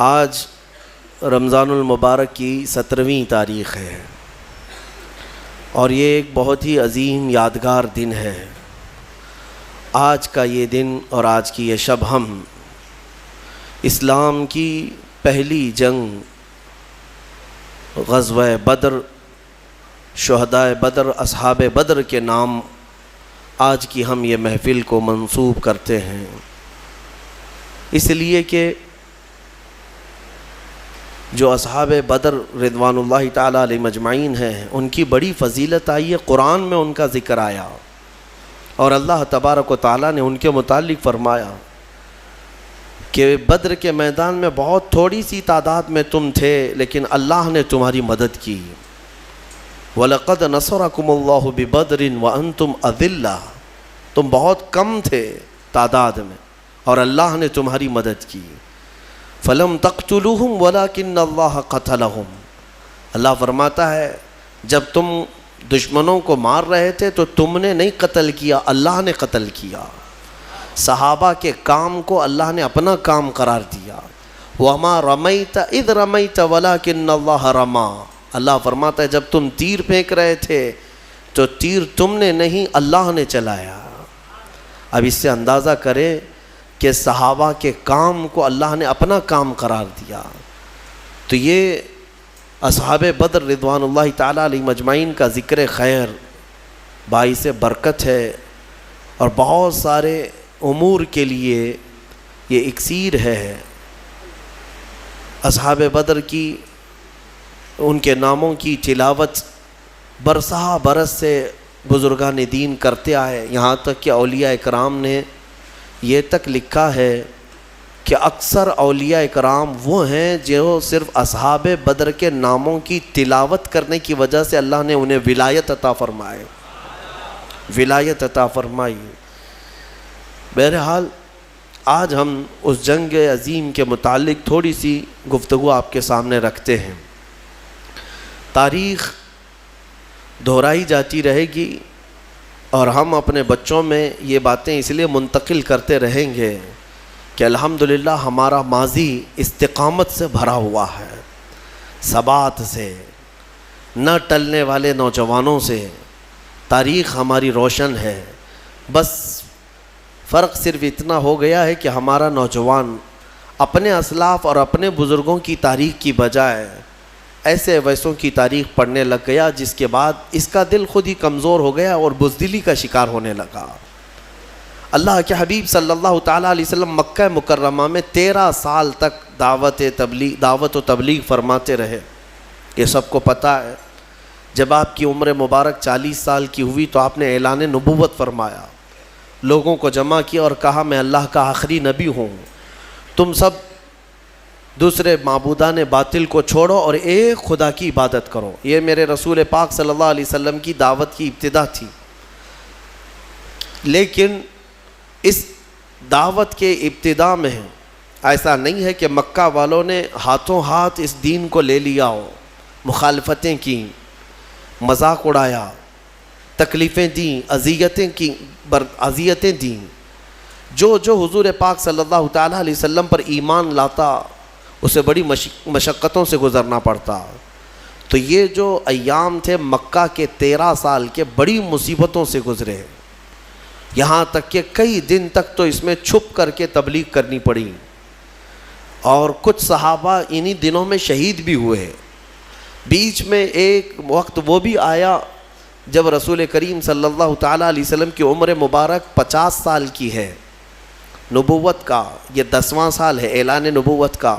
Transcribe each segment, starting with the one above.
آج رمضان المبارک کی 17ویں تاریخ ہے اور یہ ایک بہت ہی عظیم یادگار دن ہے۔ آج کا یہ دن اور آج کی یہ شب ہم اسلام کی پہلی جنگ غزوہ بدر، شہدائے بدر، اصحاب بدر کے نام آج کی ہم یہ محفل کو منسوب کرتے ہیں، اس لیے کہ جو اصحاب بدر رضوان اللہ تعالی علیہ مجمعین ہیں ان کی بڑی فضیلت آئی ہے، قرآن میں ان کا ذکر آیا اور اللہ تبارک و تعالیٰ نے ان کے متعلق فرمایا کہ بدر کے میدان میں بہت تھوڑی سی تعداد میں تم تھے لیکن اللہ نے تمہاری مدد کی۔ وَلَقَدْ نَصَرَكُمُ اللَّهُ بِبَدْرٍ وَأَنْتُمْ أَذِلَّةٌ، تم بہت کم تھے تعداد میں اور اللہ نے تمہاری مدد کی۔ فَلَمْ تَقْتُلُوهُمْ وَلَكِنَّ اللَّهَ قَتَلَهُمْ، اللہ فرماتا ہے جب تم دشمنوں کو مار رہے تھے تو تم نے نہیں قتل کیا، اللہ نے قتل کیا۔ صحابہ کے کام کو اللہ نے اپنا کام قرار دیا۔ وَمَا رَمَيْتَ إِذْ رَمَيْتَ وَلَكِنَّ اللَّهَ رَمَى، اللہ فرماتا ہے جب تم تیر پھینک رہے تھے تو تیر تم نے نہیں، اللہ نے چلایا۔ اب اس سے اندازہ کریں کہ صحابہ کے کام کو اللہ نے اپنا کام قرار دیا۔ تو یہ اصحاب بدر رضوان اللہ تعالیٰ علیہ مجمعین کا ذکر خیر باعث برکت ہے اور بہت سارے امور کے لیے یہ اکسیر ہے۔ اصحاب بدر کی ان کے ناموں کی تلاوت برسہ برس سے بزرگان دین کرتے آئے، یہاں تک کہ اولیاء اکرام نے یہ تک لکھا ہے کہ اکثر اولیاء اکرام وہ ہیں جو صرف اصحاب بدر کے ناموں کی تلاوت کرنے کی وجہ سے اللہ نے انہیں ولایت عطا فرمائے، ولایت عطا فرمائی۔ بہرحال آج ہم اس جنگ عظیم کے متعلق تھوڑی سی گفتگو آپ کے سامنے رکھتے ہیں۔ تاریخ دہرائی جاتی رہے گی اور ہم اپنے بچوں میں یہ باتیں اس لیے منتقل کرتے رہیں گے کہ الحمدللہ ہمارا ماضی استقامت سے بھرا ہوا ہے، ثبات سے، نہ ٹلنے والے نوجوانوں سے۔ تاریخ ہماری روشن ہے، بس فرق صرف اتنا ہو گیا ہے کہ ہمارا نوجوان اپنے اسلاف اور اپنے بزرگوں کی تاریخ کی بجائے ایسے ویسوں کی تاریخ پڑھنے لگ گیا، جس کے بعد اس کا دل خود ہی کمزور ہو گیا اور بزدلی کا شکار ہونے لگا۔ اللہ کے حبیب صلی اللہ تعالیٰ علیہ وسلم مکہ مکرمہ میں 13 سال تک دعوت و تبلیغ فرماتے رہے، یہ سب کو پتہ ہے۔ جب آپ کی عمر مبارک 40 سال کی ہوئی تو آپ نے اعلان نبوت فرمایا، لوگوں کو جمع کیا اور کہا میں اللہ کا آخری نبی ہوں، تم سب دوسرے معبودان باطل کو چھوڑو اور ایک خدا کی عبادت کرو۔ یہ میرے رسول پاک صلی اللہ علیہ وسلم کی دعوت کی ابتدا تھی۔ لیکن اس دعوت کے ابتدا میں ایسا نہیں ہے کہ مکہ والوں نے ہاتھوں ہاتھ اس دین کو لے لیا ہو، مخالفتیں کی، مذاق اڑایا، تکلیفیں دیں، اذیتیں دیں۔ جو حضور پاک صلی اللہ تعالیٰ علیہ وسلم پر ایمان لاتا اسے بڑی مشقتوں سے گزرنا پڑتا۔ تو یہ جو ایام تھے مکہ کے 13 سال کے بڑی مصیبتوں سے گزرے، یہاں تک کہ کئی دن تک تو اس میں چھپ کر کے تبلیغ کرنی پڑی اور کچھ صحابہ انہی دنوں میں شہید بھی ہوئے۔ بیچ میں ایک وقت وہ بھی آیا جب رسول کریم صلی اللہ تعالیٰ علیہ وسلم کی عمر مبارک 50 سال کی ہے، نبوت کا یہ 10واں سال ہے اعلان نبوت کا،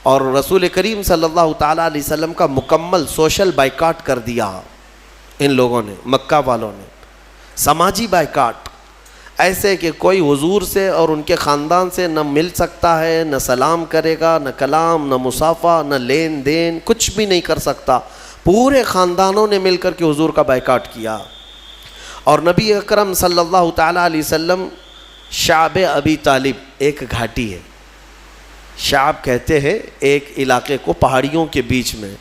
اور رسول کریم صلی اللہ تعالیٰ علیہ وسلم کا مکمل سوشل بائیکاٹ کر دیا ان لوگوں نے، مکہ والوں نے، سماجی بائیکاٹ، ایسے کہ کوئی حضور سے اور ان کے خاندان سے نہ مل سکتا ہے، نہ سلام کرے گا، نہ کلام، نہ مصافحہ، نہ لین دین، کچھ بھی نہیں کر سکتا۔ پورے خاندانوں نے مل کر کے حضور کا بائیکاٹ کیا۔ اور نبی اکرم صلی اللہ تعالیٰ علیہ وسلم شعب ابی طالب، ایک گھاٹی ہے، شعب کہتے ہیں ایک علاقے کو پہاڑیوں کے بیچ میں،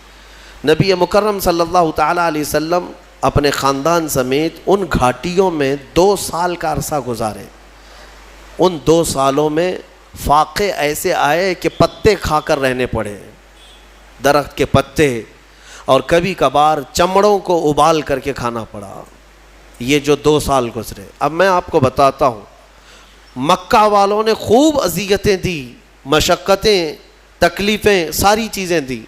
نبی مکرم صلی اللہ تعالیٰ علیہ وسلم اپنے خاندان سمیت ان گھاٹیوں میں 2 سال کا عرصہ گزارے۔ ان 2 سالوں میں فاقے ایسے آئے کہ پتے کھا کر رہنے پڑے، درخت کے پتے، اور کبھی کبھار چمڑوں کو ابال کر کے کھانا پڑا۔ یہ جو 2 سال گزرے، اب میں آپ کو بتاتا ہوں، مکہ والوں نے خوب اذیتیں دی، مشقتیں، تکلیفیں، ساری چیزیں دی۔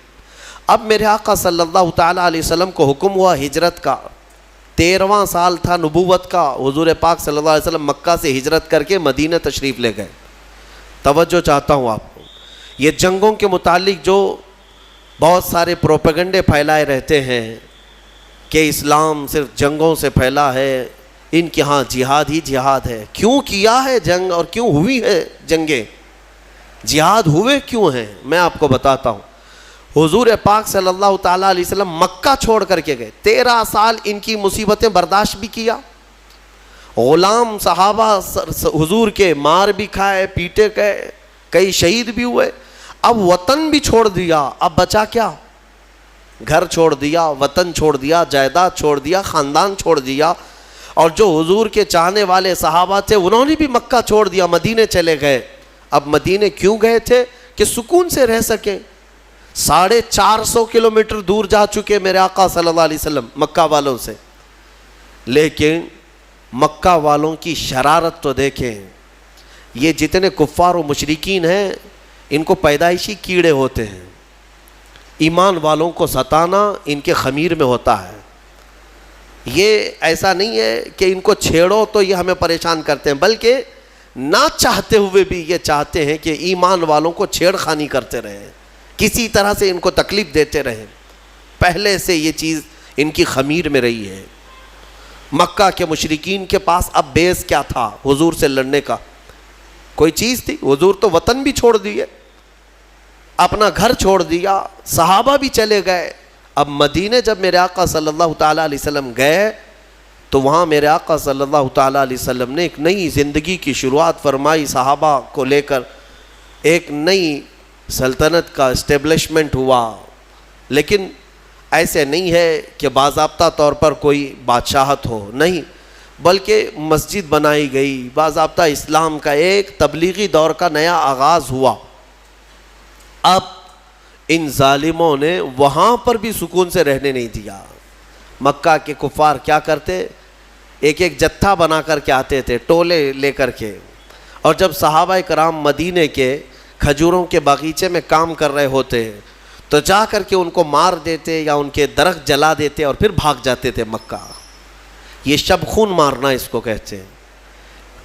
اب میرے آقا صلی اللہ تعالیٰ علیہ وسلم کو حکم ہوا ہجرت کا، 13واں سال تھا نبوت کا، حضور پاک صلی اللہ علیہ وسلم مکہ سے ہجرت کر کے مدینہ تشریف لے گئے۔ توجہ چاہتا ہوں آپ کو، یہ جنگوں کے متعلق جو بہت سارے پروپیگنڈے پھیلائے رہتے ہیں کہ اسلام صرف جنگوں سے پھیلا ہے، ان کے ہاں جہاد ہی جہاد ہے۔ کیوں کیا ہے جنگ اور کیوں ہوئی ہے جنگیں؟ جہاد ہوئے کیوں ہیں؟ میں آپ کو بتاتا ہوں۔ حضور پاک صلی اللہ تعالیٰ علیہ وسلم مکہ چھوڑ کر کے گئے، 13 سال ان کی مصیبتیں برداشت بھی کیا، غلام صحابہ حضور کے مار بھی کھائے، پیٹے گئے، کئی شہید بھی ہوئے۔ اب وطن بھی چھوڑ دیا، اب بچا کیا؟ گھر چھوڑ دیا، وطن چھوڑ دیا، جائیداد چھوڑ دیا، خاندان چھوڑ دیا، اور جو حضور کے چاہنے والے صحابہ تھے انہوں نے بھی مکہ چھوڑ دیا، مدینے چلے گئے۔ اب مدینے کیوں گئے تھے؟ کہ سکون سے رہ سکیں۔ 450 کلومیٹر دور جا چکے میرے آقا صلی اللہ علیہ وسلم مکہ والوں سے، لیکن مکہ والوں کی شرارت تو دیکھیں۔ یہ جتنے کفار و مشرکین ہیں ان کو پیدائشی کیڑے ہوتے ہیں، ایمان والوں کو ستانا ان کے خمیر میں ہوتا ہے۔ یہ ایسا نہیں ہے کہ ان کو چھیڑو تو یہ ہمیں پریشان کرتے ہیں، بلکہ نہ چاہتے ہوئے بھی یہ چاہتے ہیں کہ ایمان والوں کو چھیڑ خانی کرتے رہیں، کسی طرح سے ان کو تکلیف دیتے رہیں۔ پہلے سے یہ چیز ان کی خمیر میں رہی ہے۔ مکہ کے مشرکین کے پاس اب بیس کیا تھا حضور سے لڑنے کا؟ کوئی چیز تھی؟ حضور تو وطن بھی چھوڑ دیے، اپنا گھر چھوڑ دیا، صحابہ بھی چلے گئے۔ اب مدینے جب میرے آقا صلی اللہ تعالیٰ علیہ وسلم گئے تو وہاں میرے آقا صلی اللہ تعالیٰ علیہ وسلم نے ایک نئی زندگی کی شروعات فرمائی، صحابہ کو لے کر ایک نئی سلطنت کا اسٹیبلشمنٹ ہوا۔ لیکن ایسے نہیں ہے کہ باضابطہ طور پر کوئی بادشاہت ہو، نہیں، بلکہ مسجد بنائی گئی، باضابطہ اسلام کا ایک تبلیغی دور کا نیا آغاز ہوا۔ اب ان ظالموں نے وہاں پر بھی سکون سے رہنے نہیں دیا۔ مکہ کے کفار کیا کرتے؟ ایک ایک جتھا بنا کر کے آتے تھے، ٹولے لے کر کے، اور جب صحابہ کرام مدینے کے کھجوروں کے باغیچے میں کام کر رہے ہوتے تو جا کر کے ان کو مار دیتے یا ان کے درخت جلا دیتے اور پھر بھاگ جاتے تھے مکہ۔ یہ شب خون مارنا اس کو کہتے ہیں۔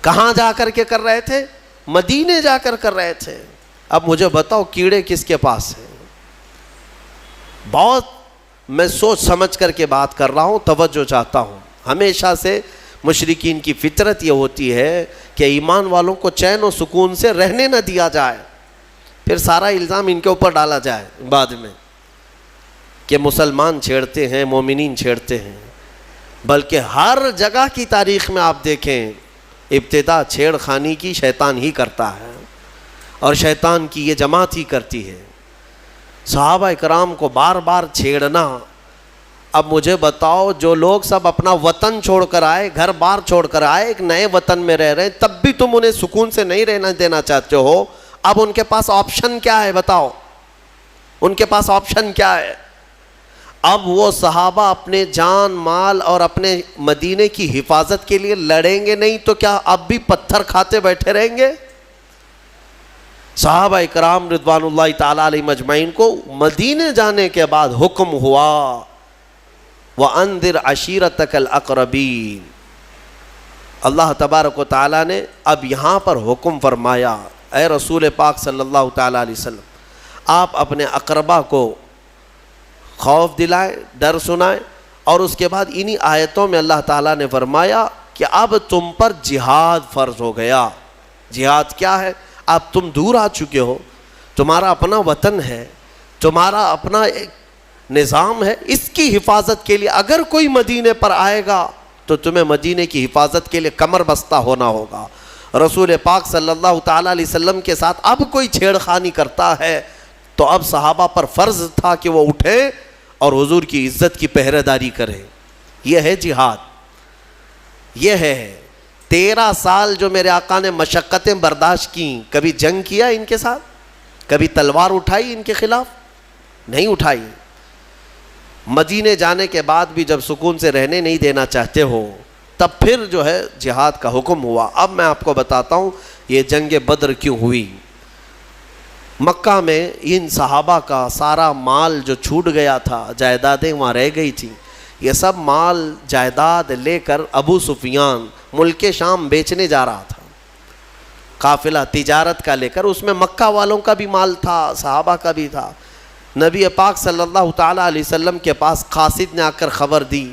کہاں جا کر کے کر رہے تھے؟ مدینے جا کر رہے تھے۔ اب مجھے بتاؤ کیڑے کس کے پاس ہیں؟ بہت میں سوچ سمجھ کر کے بات کر رہا ہوں، توجہ چاہتا ہوں۔ ہمیشہ سے مشرکین کی فطرت یہ ہوتی ہے کہ ایمان والوں کو چین و سکون سے رہنے نہ دیا جائے، پھر سارا الزام ان کے اوپر ڈالا جائے بعد میں کہ مسلمان چھیڑتے ہیں، مومنین چھیڑتے ہیں۔ بلکہ ہر جگہ کی تاریخ میں آپ دیکھیں، ابتدا چھیڑ خانی کی شیطان ہی کرتا ہے، اور شیطان کی یہ جماعت ہی کرتی ہے۔ صحابہ کرام کو بار بار چھیڑنا۔ اب مجھے بتاؤ، جو لوگ سب اپنا وطن چھوڑ کر آئے، گھر بار چھوڑ کر آئے، ایک نئے وطن میں رہ رہے ہیں، تب بھی تم انہیں سکون سے نہیں رہنا دینا چاہتے ہو۔ اب ان کے پاس آپشن کیا ہے؟ بتاؤ، ان کے پاس آپشن کیا ہے؟ اب وہ صحابہ اپنے جان مال اور اپنے مدینے کی حفاظت کے لیے لڑیں گے نہیں تو کیا اب بھی پتھر کھاتے بیٹھے رہیں گے؟ صحابہ کرام رضوان اللہ تعالیٰ علیہ مجمعین کو مدینے جانے کے بعد حکم ہوا، وَأَنذِرْ عَشِيرَتَكَ الْأَقْرَبِينَ۔ اللہ تبارک و تعالیٰ نے اب یہاں پر حکم فرمایا، اے رسول پاک صلی اللہ تعالیٰ علیہ وسلم، آپ اپنے اقربا کو خوف دلائیں، ڈر سنائیں، اور اس کے بعد انہی آیتوں میں اللہ تعالیٰ نے فرمایا کہ اب تم پر جہاد فرض ہو گیا۔ جہاد کیا ہے؟ اب تم دور آ چکے ہو، تمہارا اپنا وطن ہے، تمہارا اپنا ایک نظام ہے، اس کی حفاظت کے لیے اگر کوئی مدینے پر آئے گا تو تمہیں مدینے کی حفاظت کے لیے کمر بستہ ہونا ہوگا۔ رسول پاک صلی اللہ تعالیٰ علیہ وسلم کے ساتھ اب کوئی چھیڑ خانی کرتا ہے تو اب صحابہ پر فرض تھا کہ وہ اٹھے اور حضور کی عزت کی پہرے داری کرے۔ یہ ہے جہاد، یہ ہے 13 سال جو میرے آقا نے مشقتیں برداشت کیں، کبھی جنگ کیا ان کے ساتھ؟ کبھی تلوار اٹھائی ان کے خلاف؟ نہیں اٹھائی۔ مدینے جانے کے بعد بھی جب سکون سے رہنے نہیں دینا چاہتے ہو، تب پھر جو ہے جہاد کا حکم ہوا۔ اب میں آپ کو بتاتا ہوں یہ جنگ بدر کیوں ہوئی۔ مکہ میں ان صحابہ کا سارا مال جو چھوٹ گیا تھا، جائیدادیں وہاں رہ گئی تھیں، یہ سب مال جائیداد لے کر ابو سفیان ملک شام بیچنے جا رہا تھا، قافلہ تجارت کا لے کر۔ اس میں مکہ والوں کا بھی مال تھا، صحابہ کا بھی تھا۔ نبی پاک صلی اللہ تعالیٰ علیہ وسلم کے پاس قاصد نے آ کر خبر دی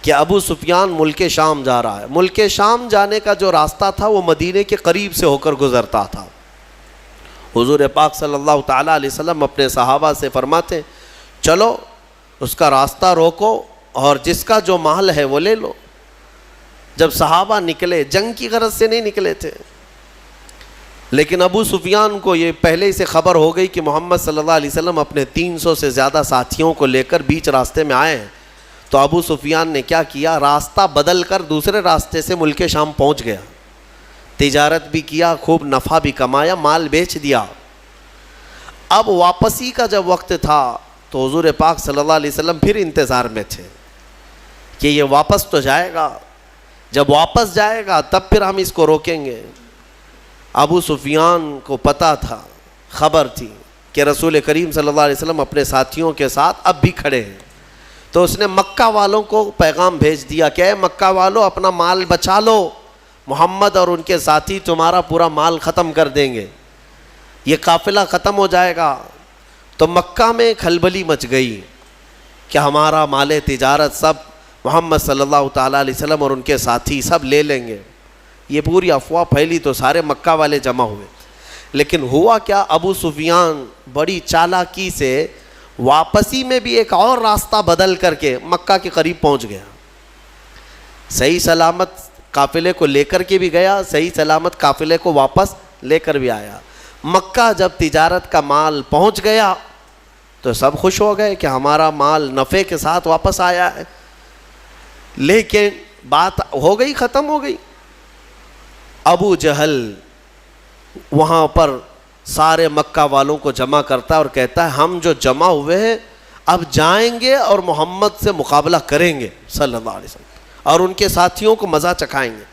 کہ ابو سفیان ملک شام جا رہا ہے۔ ملک شام جانے کا جو راستہ تھا وہ مدینے کے قریب سے ہو کر گزرتا تھا۔ حضور پاک صلی اللہ تعالیٰ علیہ وسلم اپنے صحابہ سے فرماتے چلو اس کا راستہ روکو اور جس کا جو مال ہے وہ لے لو۔ جب صحابہ نکلے، جنگ کی غرض سے نہیں نکلے تھے، لیکن ابو سفیان کو یہ پہلے سے خبر ہو گئی کہ محمد صلی اللہ علیہ وسلم اپنے 300 سے زیادہ ساتھیوں کو لے کر بیچ راستے میں آئے ہیں، تو ابو سفیان نے کیا کیا، راستہ بدل کر دوسرے راستے سے ملک شام پہنچ گیا، تجارت بھی کیا، خوب نفع بھی کمایا، مال بیچ دیا۔ اب واپسی کا جب وقت تھا تو حضور پاک صلی اللہ علیہ وسلم پھر انتظار میں تھے کہ یہ واپس تو جائے گا، جب واپس جائے گا تب پھر ہم اس کو روکیں گے۔ ابو سفیان کو پتہ تھا، خبر تھی کہ رسول کریم صلی اللہ علیہ وسلم اپنے ساتھیوں کے ساتھ اب بھی کھڑے ہیں، تو اس نے مکہ والوں کو پیغام بھیج دیا کہ اے مکہ والوں اپنا مال بچا لو، محمد اور ان کے ساتھی تمہارا پورا مال ختم کر دیں گے، یہ قافلہ ختم ہو جائے گا۔ تو مکہ میں کھلبلی مچ گئی کہ ہمارا مال تجارت سب محمد صلی اللہ تعالیٰ علیہ وسلم اور ان کے ساتھی سب لے لیں گے۔ یہ پوری افواہ پھیلی تو سارے مکہ والے جمع ہوئے، لیکن ہوا کیا، ابو سفیان بڑی چالاکی سے واپسی میں بھی ایک اور راستہ بدل کر کے مکہ کے قریب پہنچ گیا، صحیح سلامت قافلے کو لے کر کے بھی گیا، صحیح سلامت قافلے کو واپس لے کر بھی آیا۔ مکہ جب تجارت کا مال پہنچ گیا تو سب خوش ہو گئے کہ ہمارا مال نفع کے ساتھ واپس آیا ہے، لیکن بات ہو گئی، ختم ہو گئی۔ ابو جہل وہاں پر سارے مکہ والوں کو جمع کرتا ہے اور کہتا ہے ہم جو جمع ہوئے ہیں اب جائیں گے اور محمد سے مقابلہ کریں گے صلی اللہ علیہ وسلم، اور ان کے ساتھیوں کو مزہ چکھائیں گے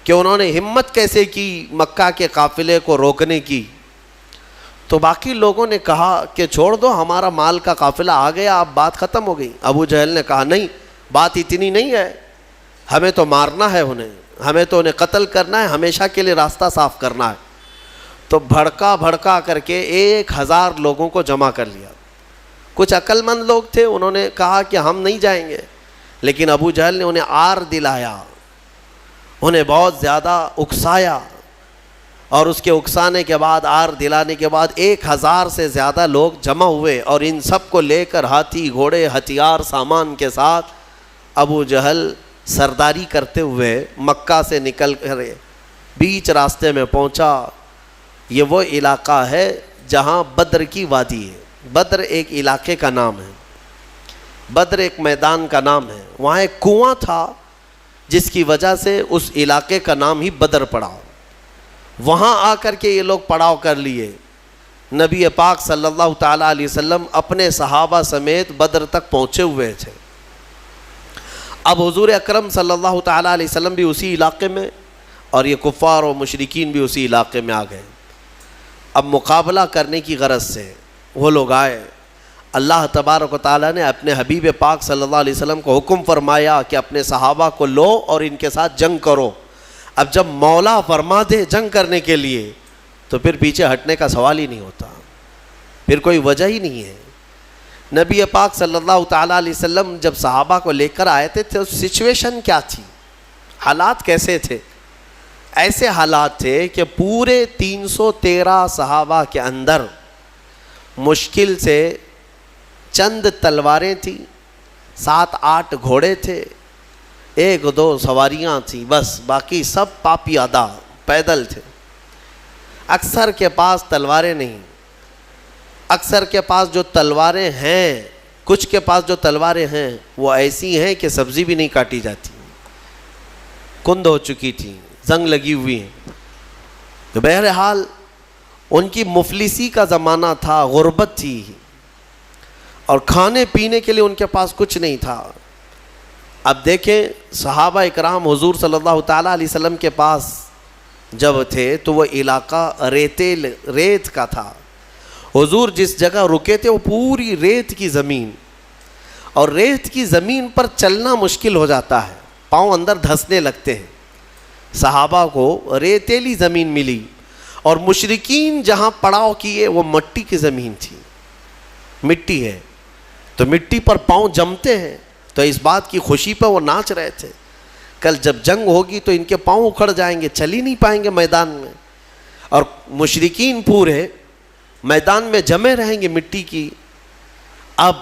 کہ انہوں نے ہمت کیسے کی مکہ کے قافلے کو روکنے کی۔ تو باقی لوگوں نے کہا کہ چھوڑ دو، ہمارا مال کا قافلہ آ گیا، اب بات ختم ہو گئی۔ ابو جہل نے کہا نہیں، بات اتنی نہیں ہے، ہمیں تو مارنا ہے انہیں، ہمیں تو انہیں قتل کرنا ہے، ہمیشہ کے لیے راستہ صاف کرنا ہے۔ تو بھڑکا کر کے 1000 لوگوں کو جمع کر لیا۔ کچھ عقل مند لوگ تھے، انہوں نے کہا کہ ہم نہیں جائیں گے، لیکن ابو جہل نے انہیں آر دلایا، انہیں بہت زیادہ اکسایا، اور اس کے اکسانے کے بعد، آر دلانے کے بعد 1000 سے زیادہ لوگ جمع ہوئے، اور ان سب کو لے کر ہاتھی گھوڑے ہتھیار سامان کے ساتھ ابو جہل سرداری کرتے ہوئے مکہ سے نکل کر بیچ راستے میں پہنچا۔ یہ وہ علاقہ ہے جہاں بدر کی وادی ہے۔ بدر ایک علاقے کا نام ہے، بدر ایک میدان کا نام ہے۔ وہاں ایک کنواں تھا جس کی وجہ سے اس علاقے کا نام ہی بدر پڑا۔ وہاں آ کر کے یہ لوگ پڑاؤ کر لیے۔ نبی پاک صلی اللہ تعالیٰ علیہ وسلم اپنے صحابہ سمیت بدر تک پہنچے ہوئے تھے۔ اب حضور اکرم صلی اللہ تعالیٰ علیہ وسلم بھی اسی علاقے میں، اور یہ کفار و مشرکین بھی اسی علاقے میں آ گئے۔ اب مقابلہ کرنے کی غرض سے وہ لوگ آئے۔ اللہ تبارک و تعالیٰ نے اپنے حبیب پاک صلی اللہ علیہ وسلم کو حکم فرمایا کہ اپنے صحابہ کو لو اور ان کے ساتھ جنگ کرو۔ اب جب مولا فرما دے جنگ کرنے کے لیے تو پھر پیچھے ہٹنے کا سوال ہی نہیں ہوتا، پھر کوئی وجہ ہی نہیں ہے۔ نبی پاک صلی اللہ تعالیٰ علیہ وسلم جب صحابہ کو لے کر آئے تھے تو سچویشن کیا تھی، حالات کیسے تھے؟ ایسے حالات تھے کہ پورے 313 صحابہ کے اندر مشکل سے چند تلواریں تھیں، 7-8 گھوڑے تھے، 1-2 سواریاں تھیں، بس باقی سب پاپیادہ پیدل تھے۔ اکثر کے پاس تلواریں نہیں، اکثر کے پاس جو تلواریں ہیں، کچھ کے پاس جو تلواریں ہیں وہ ایسی ہیں کہ سبزی بھی نہیں کاٹی جاتی، کند ہو چکی تھیں، زنگ لگی ہوئی ہیں. تو بہرحال ان کی مفلسی کا زمانہ تھا، غربت تھی، اور کھانے پینے کے لیے ان کے پاس کچھ نہیں تھا. اب دیکھیں صحابہ اکرام حضور صلی اللہ تعالیٰ علیہ وسلم کے پاس جب تھے تو وہ علاقہ ریت کا تھا. حضور جس جگہ رکے تھے وہ پوری ریت کی زمین، اور ریت کی زمین پر چلنا مشکل ہو جاتا ہے، پاؤں اندر دھسنے لگتے ہیں. صحابہ کو ریتیلی زمین ملی، اور مشرکین جہاں پڑاؤ کیے وہ مٹی کی زمین تھی، مٹی ہے تو مٹی پر پاؤں جمتے ہیں. تو اس بات کی خوشی پہ وہ ناچ رہے تھے، کل جب جنگ ہوگی تو ان کے پاؤں اکھڑ جائیں گے، چل ہی نہیں پائیں گے میدان میں. اور مشرکین پورے میدان میں جمے رہیں گے مٹی کی. اب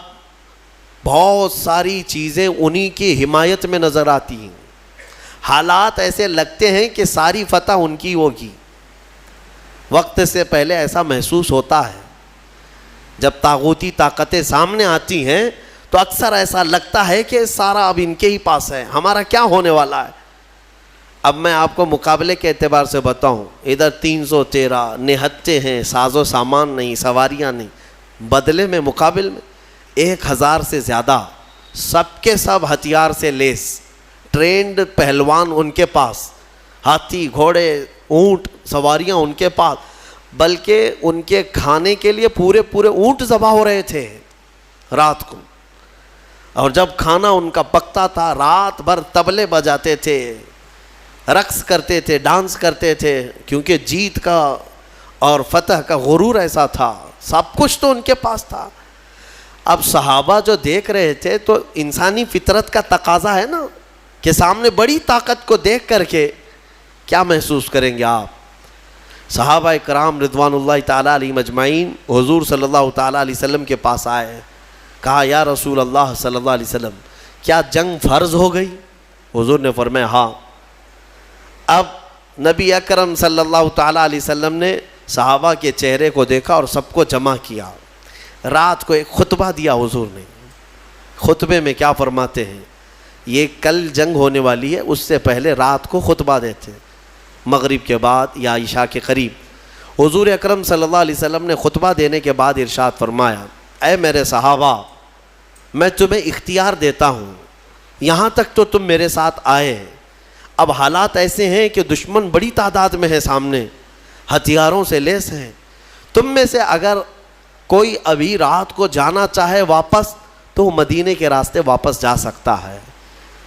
بہت ساری چیزیں انہی کی حمایت میں نظر آتی ہیں، حالات ایسے لگتے ہیں کہ ساری فتح ان کی ہوگی. وقت سے پہلے ایسا محسوس ہوتا ہے، جب طاغوتی طاقتیں سامنے آتی ہیں تو اکثر ایسا لگتا ہے کہ سارا اب ان کے ہی پاس ہے، ہمارا کیا ہونے والا ہے. اب میں آپ کو مقابلے کے اعتبار سے بتاؤں، ادھر 313 نہتے ہیں، ساز و سامان نہیں، سواریاں نہیں، بدلے میں مقابل میں 1000 سے زیادہ، سب کے سب ہتھیار سے لیس، ٹرینڈ پہلوان ان کے پاس، ہاتھی گھوڑے اونٹ سواریاں ان کے پاس، بلکہ ان کے کھانے کے لیے پورے اونٹ ذبح ہو رہے تھے رات کو. اور جب کھانا ان کا پکتا تھا رات بھر طبلے بجاتے تھے، رقص کرتے تھے، ڈانس کرتے تھے، کیونکہ جیت کا اور فتح کا غرور ایسا تھا، سب کچھ تو ان کے پاس تھا. اب صحابہ جو دیکھ رہے تھے تو انسانی فطرت کا تقاضا ہے نا کہ سامنے بڑی طاقت کو دیکھ کر کے کیا محسوس کریں گے آپ. صحابہ کرام رضوان اللہ تعالیٰ علیہ مجمعین حضور صلی اللہ تعالیٰ علیہ وسلم کے پاس آئے، کہا یا رسول اللہ صلی اللہ علیہ وسلم کیا جنگ فرض ہو گئی؟ حضور نے فرمایا ہاں. اب نبی اکرم صلی اللہ تعالیٰ علیہ وسلم نے صحابہ کے چہرے کو دیکھا اور سب کو جمع کیا. رات کو ایک خطبہ دیا حضور نے. خطبے میں کیا فرماتے ہیں؟ یہ کل جنگ ہونے والی ہے، اس سے پہلے رات کو خطبہ دیتے مغرب کے بعد یا عشاء کے قریب. حضور اکرم صلی اللہ علیہ وسلم نے خطبہ دینے کے بعد ارشاد فرمایا، اے میرے صحابہ میں تمہیں اختیار دیتا ہوں، یہاں تک تو تم میرے ساتھ آئے، اب حالات ایسے ہیں کہ دشمن بڑی تعداد میں ہے سامنے، ہتھیاروں سے لیس ہیں، تم میں سے اگر کوئی ابھی رات کو جانا چاہے واپس تو وہ مدینے کے راستے واپس جا سکتا ہے.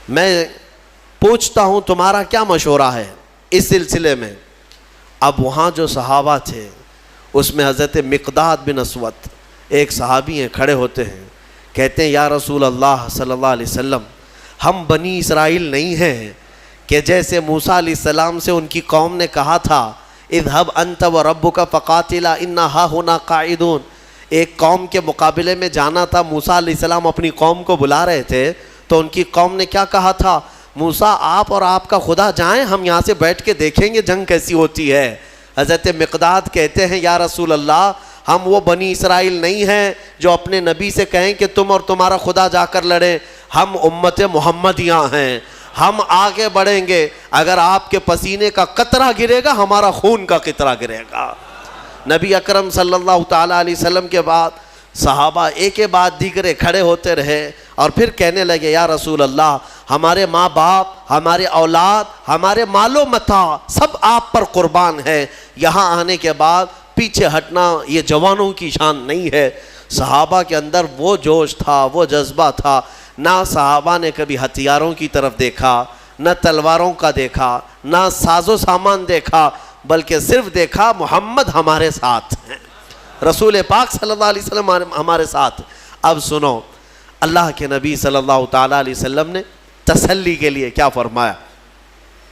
میں پوچھتا ہوں تمہارا کیا مشورہ ہے اس سلسلے میں؟ اب وہاں جو صحابہ تھے اس میں حضرت مقداد بن اسود ایک صحابی ہیں، کھڑے ہوتے ہیں، کہتے ہیں یا رسول اللہ صلی اللہ علیہ وسلم ہم بنی اسرائیل نہیں ہیں کہ جیسے موسیٰ علیہ السلام سے ان کی قوم نے کہا تھا اذهب انت وربک فقاتلا انا ہاہنا قاعدون. ایک قوم کے مقابلے میں جانا تھا، موسیٰ علیہ السلام اپنی قوم کو بلا رہے تھے تو ان کی قوم نے کیا کہا تھا؟ موسیٰ آپ اور آپ کا خدا جائیں، ہم یہاں سے بیٹھ کے دیکھیں گے جنگ کیسی ہوتی ہے. حضرت مقداد کہتے ہیں یا رسول اللہ ہم وہ بنی اسرائیل نہیں ہیں جو اپنے نبی سے کہیں کہ تم اور تمہارا خدا جا کر لڑیں، ہم امت محمدیاں ہیں، ہم آگے بڑھیں گے، اگر آپ کے پسینے کا قطرہ گرے گا ہمارا خون کا قطرہ گرے گا. نبی اکرم صلی اللہ تعالیٰ علیہ وسلم کے بعد صحابہ ایک کے بعد دیگرے کھڑے ہوتے رہے اور پھر کہنے لگے یا رسول اللہ ہمارے ماں باپ، ہمارے اولاد، ہمارے مال و متاع سب آپ پر قربان ہے، یہاں آنے کے بعد پیچھے ہٹنا یہ جوانوں کی شان نہیں ہے. صحابہ کے اندر وہ جوش تھا، وہ جذبہ تھا. نہ صحابہ نے کبھی ہتھیاروں کی طرف دیکھا، نہ تلواروں کا دیکھا، نہ ساز و سامان دیکھا، بلکہ صرف دیکھا محمد ہمارے ساتھ ہیں، رسول پاک صلی اللہ علیہ وسلم ہمارے ساتھ. اب سنو اللہ کے نبی صلی اللہ تعالیٰ علیہ وسلم نے تسلی کے لیے کیا فرمایا.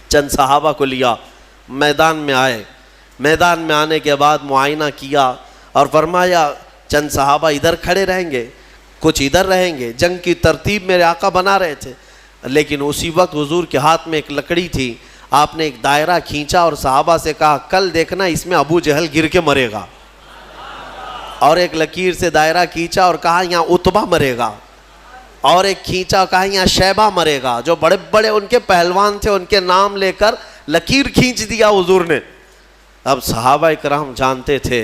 چند صحابہ کو لیا، میدان میں آئے، میدان میں آنے کے بعد معائنہ کیا اور فرمایا چند صحابہ ادھر کھڑے رہیں گے، کچھ ادھر رہیں گے. جنگ کی ترتیب میرے آقا بنا رہے تھے، لیکن اسی وقت حضور کے ہاتھ میں ایک لکڑی تھی، آپ نے ایک دائرہ کھینچا اور صحابہ سے کہا کل دیکھنا اس میں ابو جہل گر کے مرے گا، اور ایک لکیر سے دائرہ کھینچا اور کہا یہاں عتبہ مرے گا، اور ایک کھینچا کہا یہاں شیبہ مرے گا. جو بڑے بڑے ان کے پہلوان تھے ان کے نام لے کر لکیر کھینچ دیا حضور نے. اب صحابہ کرام جانتے تھے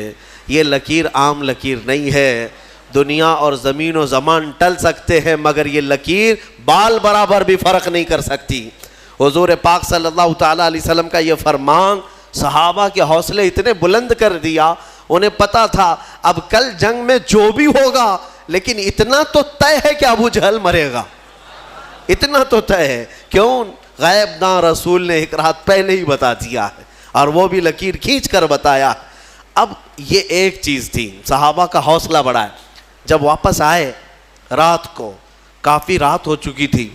یہ لکیر عام لکیر نہیں ہے, دنیا اور زمین و زمان ٹل سکتے ہیں مگر یہ لکیر بال برابر بھی فرق نہیں کر سکتی. حضور پاک صلی اللہ تعالیٰ علیہ وسلم کا یہ فرمان صحابہ کے حوصلے اتنے بلند کر دیا. انہیں پتا تھا اب کل جنگ میں جو بھی ہوگا لیکن اتنا تو طے ہے کہ ابو جہل مرے گا, اتنا تو طے ہے. کیوں؟ غیب نہ رسول نے ایک رات پہلے ہی بتا دیا ہے اور وہ بھی لکیر کھینچ کر بتایا. اب یہ ایک چیز تھی, صحابہ کا حوصلہ بڑھا ہے. جب واپس آئے رات کو, کافی رات ہو چکی تھی,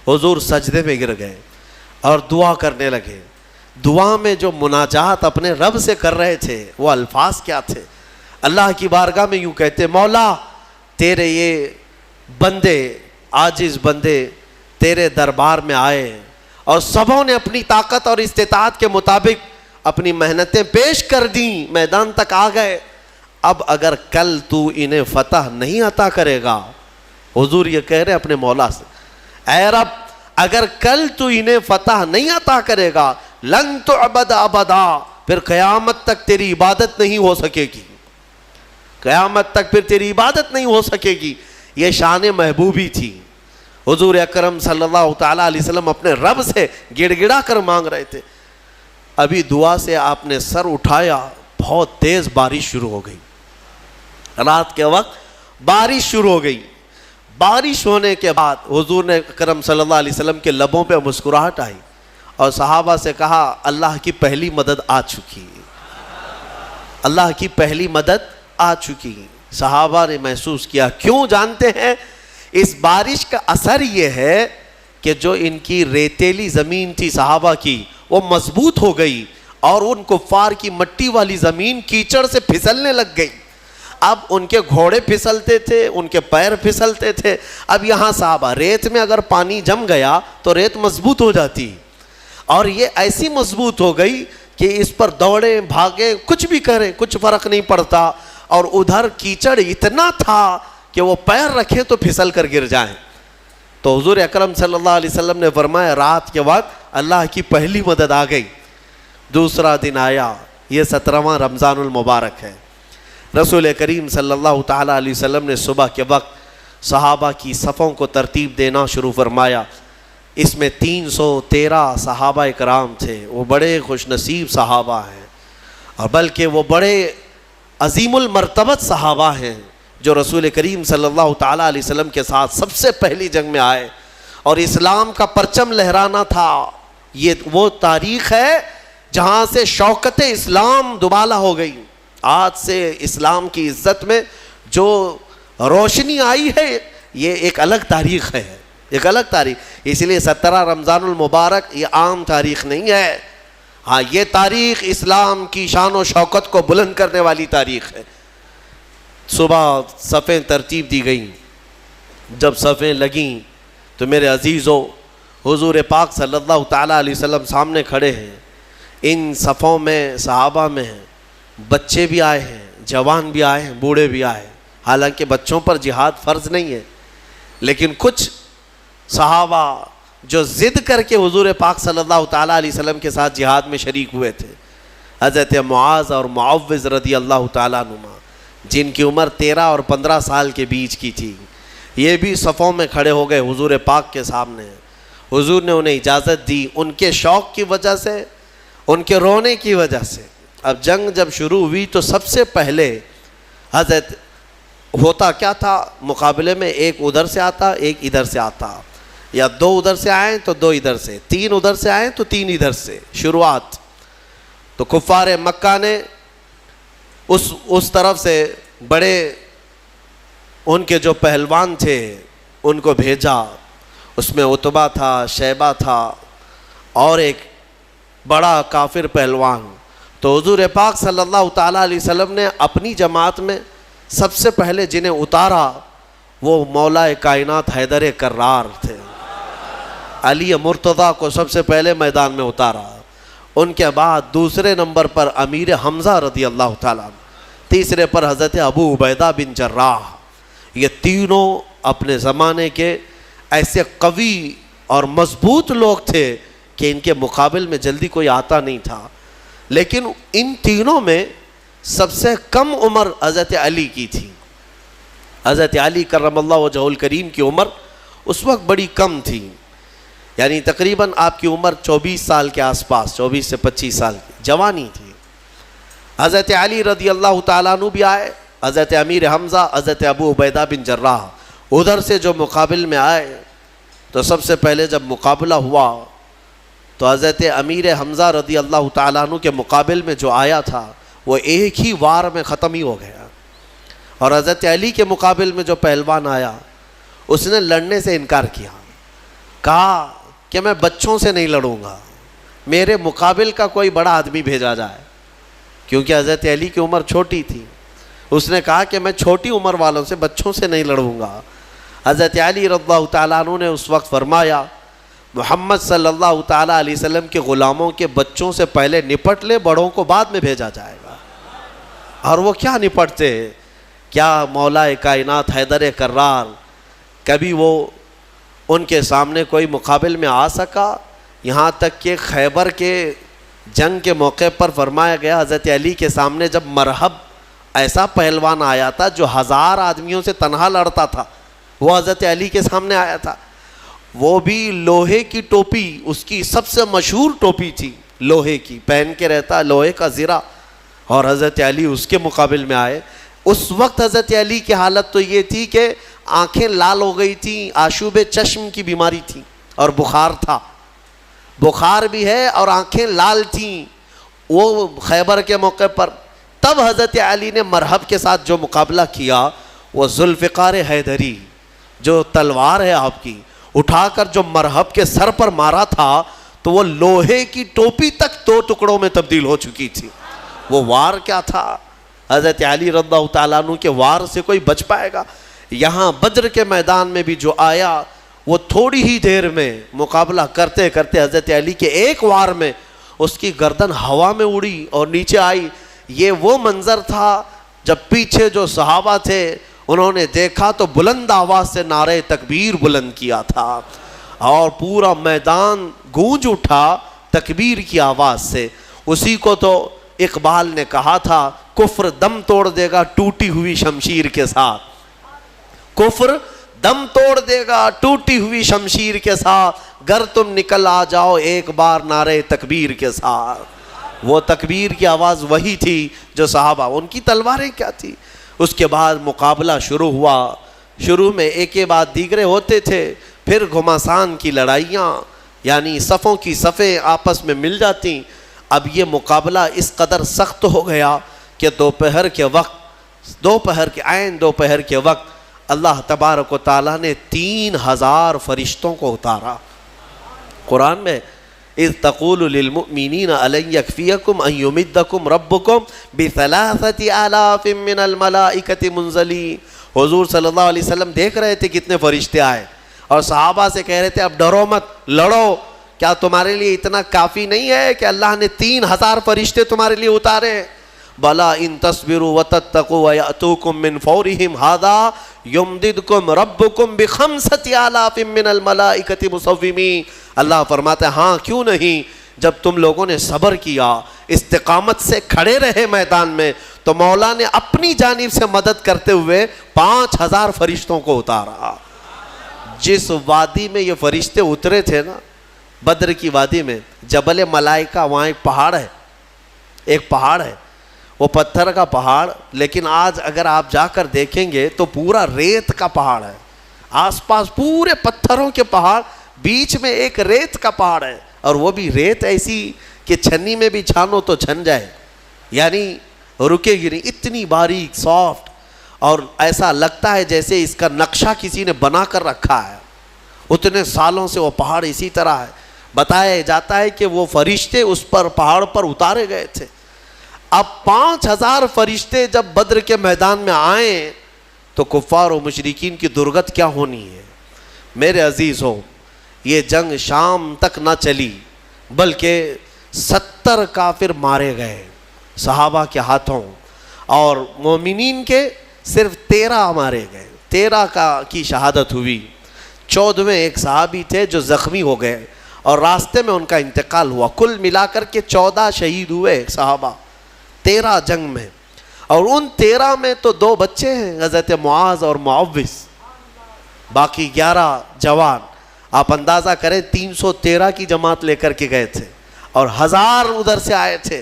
حضور سجدے میں گر گئے اور دعا کرنے لگے. دعا میں جو مناجات اپنے رب سے کر رہے تھے وہ الفاظ کیا تھے؟ اللہ کی بارگاہ میں یوں کہتے, مولا تیرے یہ بندے عاجز بندے تیرے دربار میں آئے اور سبوں نے اپنی طاقت اور استطاعت کے مطابق اپنی محنتیں پیش کر دیں, میدان تک آ گئے. اب اگر کل تو انہیں فتح نہیں عطا کرے گا, حضور یہ کہہ رہے اپنے مولا سے, اے رب اگر کل تو انہیں فتح نہیں عطا کرے گا لن تعبد ابدا, پھر قیامت تک تیری عبادت نہیں ہو سکے گی, قیامت تک پھر تیری عبادت نہیں ہو سکے گی. یہ شان محبوبی تھی. حضور اکرم صلی اللہ تعالیٰ علیہ وسلم اپنے رب سے گڑ گڑا کر مانگ رہے تھے. ابھی دعا سے آپ نے سر اٹھایا, بہت تیز بارش شروع ہو گئی. رات کے وقت بارش شروع ہو گئی. بارش ہونے کے بعد حضور نے اکرم صلی اللہ علیہ وسلم کے لبوں پہ مسکراہٹ آئی اور صحابہ سے کہا اللہ کی پہلی مدد آ چکی, اللہ کی پہلی مدد آ چکی. صحابہ نے محسوس کیا. کیوں جانتے ہیں؟ اس بارش کا اثر یہ ہے کہ جو ان کی ریتیلی زمین تھی صحابہ کی وہ مضبوط ہو گئی اور ان کفار کی مٹی والی زمین کیچڑ سے پھسلنے لگ گئی. اب ان کے گھوڑے پھسلتے تھے, ان کے پیر پھسلتے تھے. اب یہاں صحابہ, ریت میں اگر پانی جم گیا تو ریت مضبوط ہو جاتی اور یہ ایسی مضبوط ہو گئی کہ اس پر دوڑیں بھاگیں کچھ بھی کریں کچھ فرق نہیں پڑتا. اور ادھر کیچڑ اتنا تھا کہ وہ پیر رکھیں تو پھسل کر گر جائیں. تو حضور اکرم صلی اللہ علیہ وسلم نے فرمایا رات کے وقت اللہ کی پہلی مدد آ گئی. دوسرا دن آیا, یہ 17واں رمضان المبارک ہے. رسول کریم صلی اللہ تعالیٰ علیہ وسلم نے صبح کے وقت صحابہ کی صفوں کو ترتیب دینا شروع فرمایا. اس میں 313 صحابہ کرام تھے. وہ بڑے خوش نصیب صحابہ ہیں اور بلکہ وہ بڑے عظیم المرتبت صحابہ ہیں جو رسول کریم صلی اللہ تعالیٰ علیہ وسلم کے ساتھ سب سے پہلی جنگ میں آئے اور اسلام کا پرچم لہرانا تھا. یہ وہ تاریخ ہے جہاں سے شوکت اسلام دوبالا ہو گئی. آج سے اسلام کی عزت میں جو روشنی آئی ہے یہ ایک الگ تاریخ ہے, ایک الگ تاریخ. اس لیے 17 رمضان المبارک یہ عام تاریخ نہیں ہے. ہاں یہ تاریخ اسلام کی شان و شوکت کو بلند کرنے والی تاریخ ہے. صبح صفیں ترتیب دی گئیں. جب صفیں لگیں تو میرے عزیزو حضور پاک صلی اللہ تعالیٰ علیہ وسلم سامنے کھڑے ہیں. ان صفوں میں صحابہ میں بچے بھی آئے ہیں, جوان بھی آئے ہیں, بوڑھے بھی آئے ہیں. حالانکہ بچوں پر جہاد فرض نہیں ہے لیکن کچھ صحابہ جو ضد کر کے حضور پاک صلی اللہ تعالیٰ علیہ وسلم کے ساتھ جہاد میں شریک ہوئے تھے. حضرت معاذ اور معوذ رضی اللہ تعالیٰ عنہما جن کی عمر 13 اور 15 سال کے بیچ کی تھی, یہ بھی صفوں میں کھڑے ہو گئے حضور پاک کے سامنے. حضور نے انہیں اجازت دی ان کے شوق کی وجہ سے, ان کے رونے کی وجہ سے. اب جنگ جب شروع ہوئی تو سب سے پہلے حضرت ہوتا کیا تھا, مقابلے میں ایک ادھر سے آتا ایک ادھر سے آتا, یا 2 ادھر سے آئیں تو 2 ادھر سے, 3 ادھر سے آئیں تو 3 ادھر سے شروعات. تو کفار مکہ نے اس طرف سے بڑے ان کے جو پہلوان تھے ان کو بھیجا. اس میں عتبہ تھا, شیبہ تھا اور ایک بڑا کافر پہلوان. تو حضور پاک صلی اللہ تعالیٰ علیہ وسلم نے اپنی جماعت میں سب سے پہلے جنہیں اتارا وہ مولا کائنات حیدر کرار تھے. علی مرتضیٰ کو سب سے پہلے میدان میں اتارا. ان کے بعد دوسرے نمبر پر امیر حمزہ رضی اللہ تعالیٰ, تیسرے پر حضرت ابو عبیدہ بن جراح. یہ تینوں اپنے زمانے کے ایسے قوی اور مضبوط لوگ تھے کہ ان کے مقابل میں جلدی کوئی آتا نہیں تھا. لیکن ان تینوں میں سب سے کم عمر حضرت علی کی تھی. حضرت علی کرم اللہ وجہہ الکریم کی عمر اس وقت بڑی کم تھی، یعنی تقریباً آپ کی عمر 24 سال کے آس پاس، 24 سے 25 سال کی جوانی تھی. حضرت علی رضی اللہ تعالیٰ عنہ بھی آئے، حضرت امیر حمزہ، حضرت ابو عبیدہ بن جراح ادھر سے جو مقابل میں آئے تو سب سے پہلے جب مقابلہ ہوا تو حضرت امیر حمزہ رضی اللہ تعالیٰ عنہ کے مقابل میں جو آیا تھا وہ ایک ہی وار میں ختم ہی ہو گیا. اور حضرت علی کے مقابل میں جو پہلوان آیا اس نے لڑنے سے انکار کیا، کہا کہ میں بچوں سے نہیں لڑوں گا، میرے مقابل کا کوئی بڑا آدمی بھیجا جائے. کیونکہ حضرت علی کی عمر چھوٹی تھی، اس نے کہا کہ میں چھوٹی عمر والوں سے، بچوں سے نہیں لڑوں گا. حضرت علی رضی اللہ تعالیٰ عنہ نے اس وقت فرمایا محمد صلی اللہ تعالیٰ علیہ وسلم کے غلاموں کے بچوں سے پہلے نپٹ لے، بڑوں کو بعد میں بھیجا جائے گا. اور وہ کیا نپٹتے، کیا مولا کائنات حیدر کرار کبھی وہ ان کے سامنے کوئی مقابل میں آ سکا؟ یہاں تک کہ خیبر کے جنگ کے موقع پر فرمایا گیا حضرت علی کے سامنے جب مرحب ایسا پہلوان آیا تھا جو 1000 آدمیوں سے تنہا لڑتا تھا، وہ حضرت علی کے سامنے آیا تھا. وہ بھی لوہے کی ٹوپی، اس کی سب سے مشہور ٹوپی تھی لوہے کی، پہن کے رہتا لوہے کا زرہ، اور حضرت علی اس کے مقابل میں آئے. اس وقت حضرت علی کی حالت تو یہ تھی کہ آنکھیں لال ہو گئی تھیں، آشوب چشم کی بیماری تھی اور بخار تھا، بخار بھی ہے اور آنکھیں لال تھیں وہ خیبر کے موقع پر. تب حضرت علی نے مرحب کے ساتھ جو مقابلہ کیا وہ ذوالفقار حیدری، جو تلوار ہے آپ کی، اٹھا کر جو مرحب کے سر پر مارا تھا تو وہ لوہے کی ٹوپی تک 2 ٹکڑوں میں تبدیل ہو چکی تھی. وہ وار کیا تھا، حضرت علی رضی اللہ تعالیٰ عنہ کے وار سے کوئی بچ پائے گا؟ یہاں بدر کے میدان میں بھی جو آیا وہ تھوڑی ہی دیر میں مقابلہ کرتے کرتے حضرت علی کے ایک وار میں اس کی گردن ہوا میں اڑی اور نیچے آئی. یہ وہ منظر تھا جب پیچھے جو صحابہ تھے انہوں نے دیکھا تو بلند آواز سے نعرہ تکبیر بلند کیا تھا اور پورا میدان گونج اٹھا تکبیر کی آواز سے. اسی کو تو اقبال نے کہا تھا کفر دم توڑ دے گا ٹوٹی ہوئی شمشیر کے ساتھ، کفر دم توڑ دے گا ٹوٹی ہوئی شمشیر کے ساتھ، گر تم نکل آ جاؤ ایک بار نعرہ تکبیر کے ساتھ. وہ تکبیر کی آواز وہی تھی جو صحابہ، ان کی تلواریں کیا تھی. اس کے بعد مقابلہ شروع ہوا. شروع میں ایک کے بعد دیگرے ہوتے تھے، پھر گھمسان کی لڑائیاں، یعنی صفوں کی صفیں آپس میں مل جاتی. اب یہ مقابلہ اس قدر سخت ہو گیا کہ دوپہر کے وقت اللہ تبارک و تعالیٰ نے 3000 فرشتوں کو اتارا. قرآن میں اذ تقول للمؤمنین الن یکفیکم ان یمدکم ربکم ب3,000 من الملائکۃ منزلین. حضور صلی اللہ علیہ وسلم دیکھ رہے تھے کتنے فرشتے آئے اور صحابہ سے کہہ رہے تھے اب ڈرو مت، لڑو. کیا تمہارے لیے اتنا کافی نہیں ہے کہ اللہ نے 3000 فرشتے تمہارے لیے اتارے؟ بلا ان تصبروا وتتقوا ویأتوکم من فورہم ھذا یمددکم ربکم ب5,000 من الملائکۃ مصومین. اللہ فرماتا ہے ہاں کیوں نہیں، جب تم لوگوں نے صبر کیا، استقامت سے کھڑے رہے میدان میں، تو مولا نے اپنی جانب سے مدد کرتے ہوئے 5000 فرشتوں کو اتارا. جس وادی میں یہ فرشتے اترے تھے نا، بدر کی وادی میں، جبل ملائکہ، وہاں ایک پہاڑ ہے، وہ پتھر کا پہاڑ، لیکن آج اگر آپ جا کر دیکھیں گے تو پورا ریت کا پہاڑ ہے. آس پاس پورے پتھروں کے پہاڑ، بیچ میں ایک ریت کا پہاڑ ہے، اور وہ بھی ریت ایسی کہ چھنی میں بھی چھانو تو چھن جائے، یعنی رکے گی نہیں، اتنی باریک سافٹ، اور ایسا لگتا ہے جیسے اس کا نقشہ کسی نے بنا کر رکھا ہے. اتنے سالوں سے وہ پہاڑ اسی طرح ہے. بتایا جاتا ہے کہ وہ فرشتے اس پر پہاڑ پر اتارے گئے تھے. اب 5000 فرشتے جب بدر کے میدان میں آئیں تو کفار و مشرکین کی درگت کیا ہونی ہے. میرے عزیزوں، یہ جنگ شام تک نہ چلی بلکہ 70 کافر مارے گئے صحابہ کے ہاتھوں، اور مومنین کے صرف 13 مارے گئے، 13 کی شہادت ہوئی. 14ویں ایک صحابی تھے جو زخمی ہو گئے اور راستے میں ان کا انتقال ہوا. کل ملا کر کے 14 شہید ہوئے صحابہ 13 جنگ میں, اور ان 13 میں تو 2 بچے ہیں, حضرت معاذ اور معوذ, باقی 11 جوان. آپ اندازہ کریں 313 کی جماعت لے کر کے گئے تھے اور 1000 ادھر سے آئے تھے,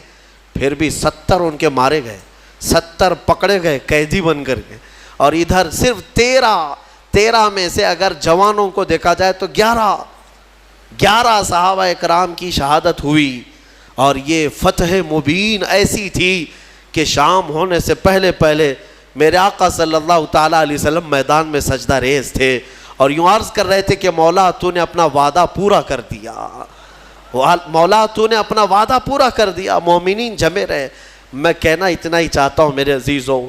پھر بھی 70 ان کے مارے گئے, 70 پکڑے گئے قیدی بن کر کے, اور ادھر صرف 13 میں سے اگر جوانوں کو دیکھا جائے تو 11 صحابہ اکرام کی شہادت ہوئی. اور یہ فتح مبین ایسی تھی کہ شام ہونے سے پہلے میرے آقا صلی اللہ تعالیٰ علیہ وسلم میدان میں سجدہ ریز تھے اور یوں عرض کر رہے تھے کہ مولا تو نے اپنا وعدہ پورا کر دیا, مولا تو نے اپنا وعدہ پورا کر دیا, مومنین جمے رہے. میں کہنا اتنا ہی چاہتا ہوں میرے عزیزوں,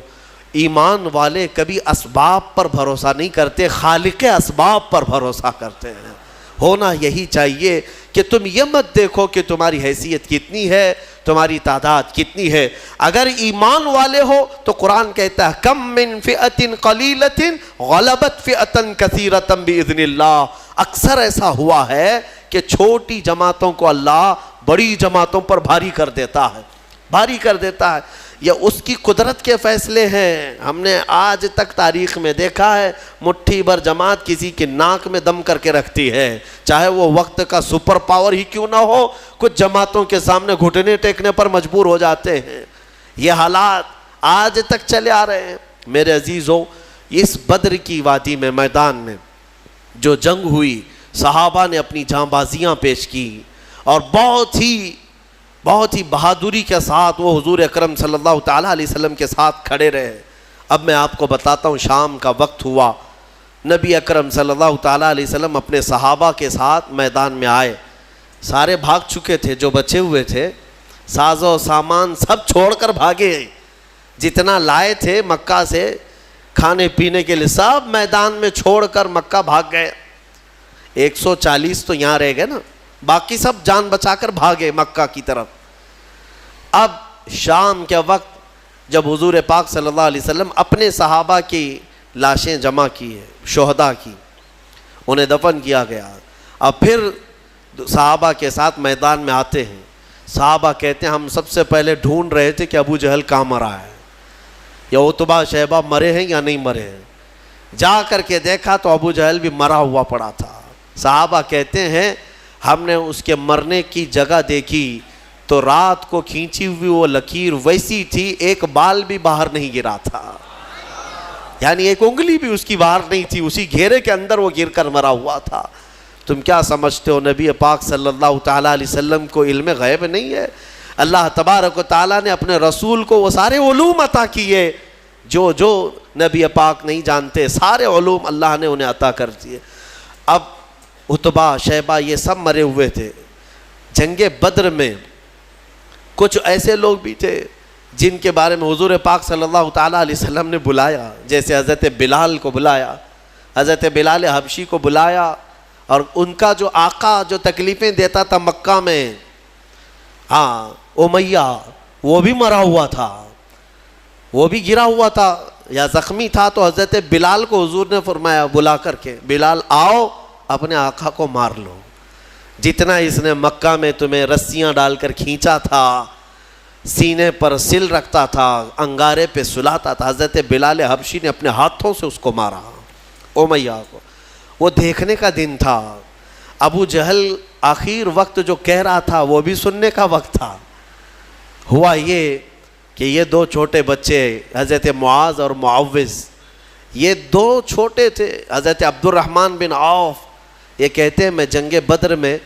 ایمان والے کبھی اسباب پر بھروسہ نہیں کرتے, خالق اسباب پر بھروسہ کرتے ہیں. ہونا یہی چاہیے کہ تم یہ مت دیکھو کہ تمہاری حیثیت کتنی ہے, تمہاری تعداد کتنی ہے. اگر ایمان والے ہو تو قرآن کہتا ہے کم من فئۃ قلیلۃ غلبت فئۃ کثیرۃ باذن اللہ. اکثر ایسا ہوا ہے کہ چھوٹی جماعتوں کو اللہ بڑی جماعتوں پر بھاری کر دیتا ہے. یہ اس کی قدرت کے فیصلے ہیں. ہم نے آج تک تاریخ میں دیکھا ہے مٹھی بھر جماعت کسی کے ناک میں دم کر کے رکھتی ہے, چاہے وہ وقت کا سپر پاور ہی کیوں نہ ہو, کچھ جماعتوں کے سامنے گھٹنے ٹیکنے پر مجبور ہو جاتے ہیں. یہ حالات آج تک چلے آ رہے ہیں. میرے عزیزوں, اس بدر کی وادی میں میدان میں جو جنگ ہوئی, صحابہ نے اپنی جاں بازیاں پیش کی اور بہت ہی بہادری کے ساتھ وہ حضور اکرم صلی اللہ تعالیٰ علیہ وسلم کے ساتھ کھڑے رہے. اب میں آپ کو بتاتا ہوں, شام کا وقت ہوا, نبی اکرم صلی اللہ تعالیٰ علیہ وسلم اپنے صحابہ کے ساتھ میدان میں آئے. سارے بھاگ چکے تھے, جو بچے ہوئے تھے ساز و سامان سب چھوڑ کر بھاگے, جتنا لائے تھے مکہ سے کھانے پینے کے لیے سب میدان میں چھوڑ کر مکہ بھاگ گئے. 140 تو یہاں رہ گئے نا, باقی سب جان بچا کر بھاگے مکہ کی طرف. اب شام کے وقت جب حضور پاک صلی اللہ علیہ وسلم اپنے صحابہ کی لاشیں جمع کی ہیں, شہداء کی, انہیں دفن کیا گیا, اب پھر صحابہ کے ساتھ میدان میں آتے ہیں. صحابہ کہتے ہیں ہم سب سے پہلے ڈھونڈ رہے تھے کہ ابو جہل کہاں مرا ہے, یا عتبہ شیبہ مرے ہیں یا نہیں مرے ہیں. جا کر کے دیکھا تو ابو جہل بھی مرا ہوا پڑا تھا. صحابہ کہتے ہیں ہم نے اس کے مرنے کی جگہ دیکھی تو رات کو کھینچی ہوئی وہ لکیر ویسی تھی, ایک بال بھی باہر نہیں گرا تھا, یعنی ایک انگلی بھی اس کی باہر نہیں تھی, اسی گھیرے کے اندر وہ گر کر مرا ہوا تھا. تم کیا سمجھتے ہو نبی پاک صلی اللہ تعالیٰ علیہ وسلم کو علم غیب نہیں ہے؟ اللہ تبارک و تعالیٰ نے اپنے رسول کو وہ سارے علوم عطا کیے جو نبی پاک نہیں جانتے, سارے علوم اللہ نے انہیں عطا کر دیے. اب عتبہ شیبہ یہ سب مرے ہوئے تھے. جنگ بدر میں کچھ ایسے لوگ بھی تھے جن کے بارے میں حضور پاک صلی اللہ تعالیٰ علیہ وسلم نے بلایا, جیسے حضرت بلال کو بلایا, حضرت بلال حبشی کو بلایا, اور ان کا جو آقا جو تکلیفیں دیتا تھا مکہ میں, ہاں امیہ, وہ بھی مرا ہوا تھا, وہ بھی گرا ہوا تھا یا زخمی تھا. تو حضرت بلال کو حضور نے فرمایا بلا کر کے, بلال آؤ اپنے آقا کو مار لو, جتنا اس نے مکہ میں تمہیں رسیاں ڈال کر کھینچا تھا, سینے پر سل رکھتا تھا, انگارے پہ سلاتا تھا, حضرت بلال حبشی نے اپنے ہاتھوں سے اس کو مارا امیہ کو. وہ دیکھنے کا دن تھا. ابو جہل آخر وقت جو کہہ رہا تھا وہ بھی سننے کا وقت تھا. ہوا یہ کہ یہ 2 چھوٹے بچے حضرت معاذ اور معوذ, یہ 2 چھوٹے تھے. حضرت عبد الرحمن بن عوف یہ کہتے ہیں میں جنگ بدر میں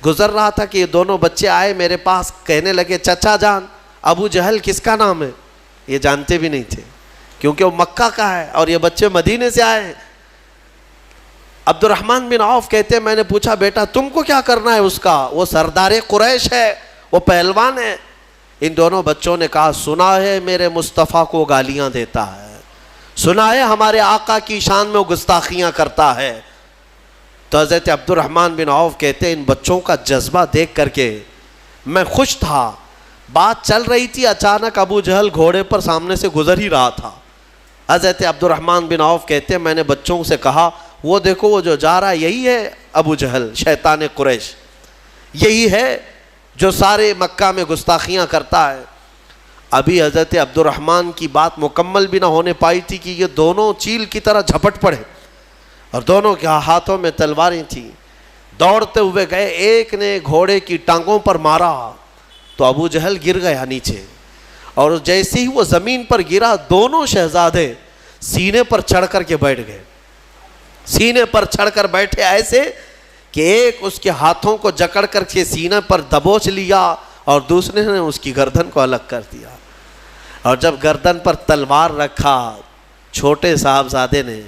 گزر رہا تھا کہ یہ دونوں بچے آئے میرے پاس, کہنے لگے چچا جان ابو جہل کس کا نام ہے؟ یہ جانتے بھی نہیں تھے کیونکہ وہ مکہ کا ہے اور یہ بچے مدینے سے آئے ہیں. عبد الرحمن بن عوف کہتے ہیں میں نے پوچھا بیٹا تم کو کیا کرنا ہے اس کا, وہ سردار قریش ہے, وہ پہلوان ہے. ان دونوں بچوں نے کہا سنا ہے میرے مصطفیٰ کو گالیاں دیتا ہے, سنا ہے ہمارے آقا کی شان میں وہ گستاخیاں کرتا ہے. تو حضرت عبد الرحمن بن عوف کہتے ہیں ان بچوں کا جذبہ دیکھ کر کے میں خوش تھا. بات چل رہی تھی, اچانک ابو جہل گھوڑے پر سامنے سے گزر ہی رہا تھا. حضرت عبد الرحمن بن عوف کہتے ہیں میں نے بچوں سے کہا وہ دیکھو وہ جو جا رہا ہے یہی ہے ابو جہل شیطان قریش، یہی ہے جو سارے مکہ میں گستاخیاں کرتا ہے۔ ابھی حضرت عبد الرحمن کی بات مکمل بھی نہ ہونے پائی تھی کہ یہ دونوں چیل کی طرح جھپٹ پڑے اور دونوں کے ہاتھوں میں تلواریں تھیں، دوڑتے ہوئے گئے، ایک نے گھوڑے کی ٹانگوں پر مارا تو ابو جہل گر گیا نیچے، اور جیسے ہی وہ زمین پر گرا دونوں شہزادے سینے پر چڑھ کر کے بیٹھ گئے، سینے پر چڑھ کر بیٹھے ایسے کہ ایک اس کے ہاتھوں کو جکڑ کر کے سینے پر دبوچ لیا اور دوسرے نے اس کی گردن کو الگ کر دیا، اور جب گردن پر تلوار رکھا چھوٹے صاحبزادے نے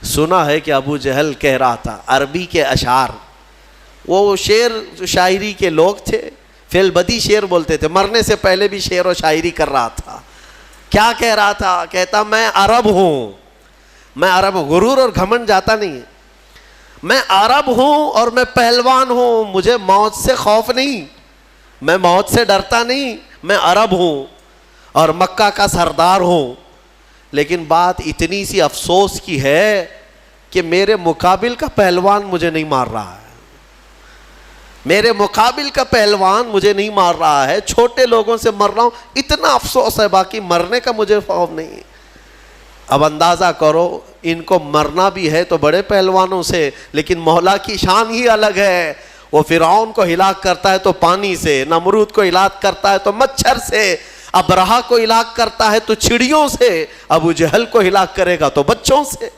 سنا ہے کہ ابو جہل کہہ رہا تھا عربی کے اشعار، وہ شعر شاعری کے لوگ تھے، فی البدی شعر بولتے تھے، مرنے سے پہلے بھی شعر و شاعری کر رہا تھا۔ کیا کہہ رہا تھا؟ کہتا میں عرب ہوں، میں عرب ہوں، غرور اور گھمنڈ جاتا نہیں، میں عرب ہوں اور میں پہلوان ہوں، مجھے موت سے خوف نہیں، میں موت سے ڈرتا نہیں، میں عرب ہوں اور مکہ کا سردار ہوں، لیکن بات اتنی سی افسوس کی ہے کہ میرے مقابل کا پہلوان مجھے نہیں مار رہا ہے، میرے مقابل کا پہلوان مجھے نہیں مار رہا ہے، چھوٹے لوگوں سے مر رہا ہوں، اتنا افسوس ہے، باقی مرنے کا مجھے خوف نہیں۔ اب اندازہ کرو ان کو مرنا بھی ہے تو بڑے پہلوانوں سے، لیکن مولا کی شان ہی الگ ہے، وہ فرعون کو ہلاک کرتا ہے تو پانی سے، نمرود کو ہلاک کرتا ہے تو مچھر سے، ابرہہ کو ہلاک کرتا ہے تو چڑیوں سے، ابو جہل کو ہلاک کرے گا تو بچوں سے۔